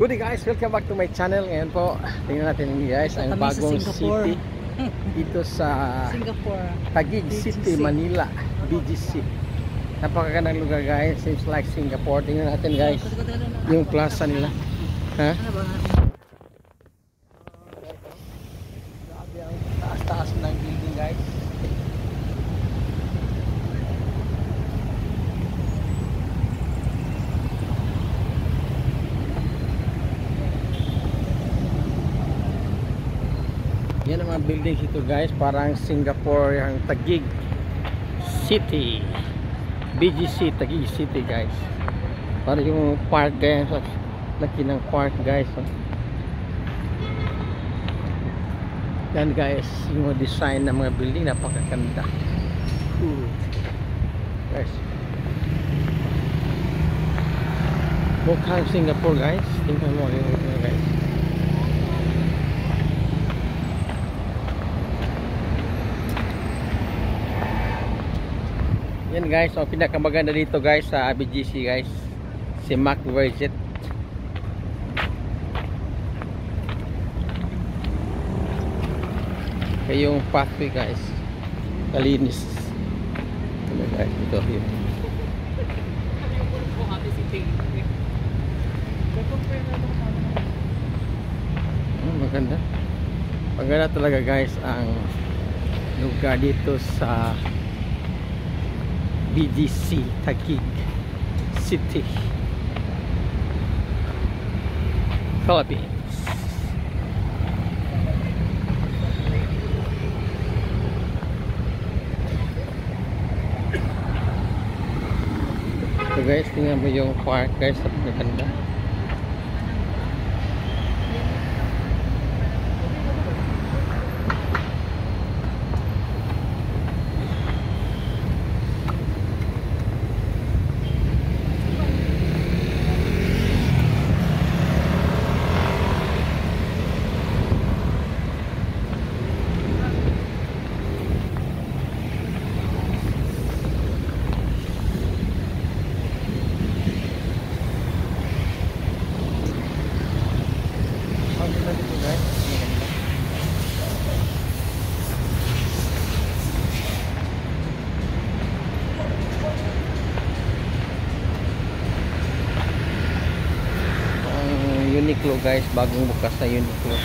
Good day guys, welcome back to my channel. Ngayon po, tingnan natin guys ang bagong city dito sa Taguig City, Manila, BGC. Napakagandang lugar guys, seems like Singapore. Tingnan natin guys yung plaza nila. Ha? Grabe ang taas-taas ng building guys. Yan ang mga buildings ito guys, parang Singapore yung Taguig City, BGC Taguig City guys. Parang yung park guys, laki ng park guys. Yan guys, yung design ng mga building napakaganda. Guys, mukhang Singapore guys. Tingnan mo yung guys. Yan guys, ang pinakamaganda dito guys sa BGC guys, si McVerget. Kaya yung pathway guys, kalinis. Ano guys, ito yun. Maganda. Maganda talaga guys ang lugar dito sa BGC Taguig City, Philippines. So guys, tingnan mo yung park guys, napakaganda. Uniqlo guys, bagong bukas na Uniqlo.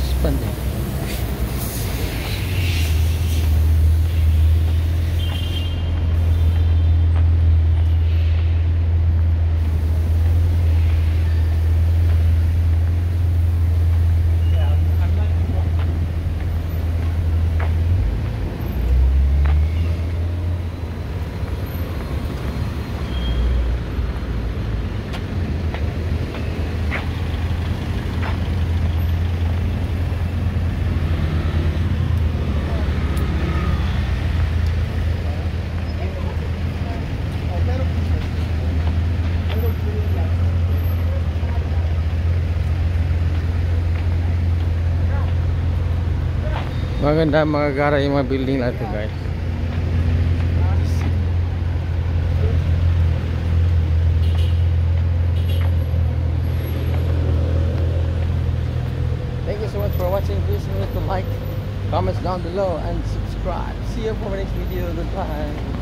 Spandel. Maganda, magagara yung mga building natin guys. Thank you so much for watching. Please remember to like, comments down below and subscribe. See you for the next video. Goodbye.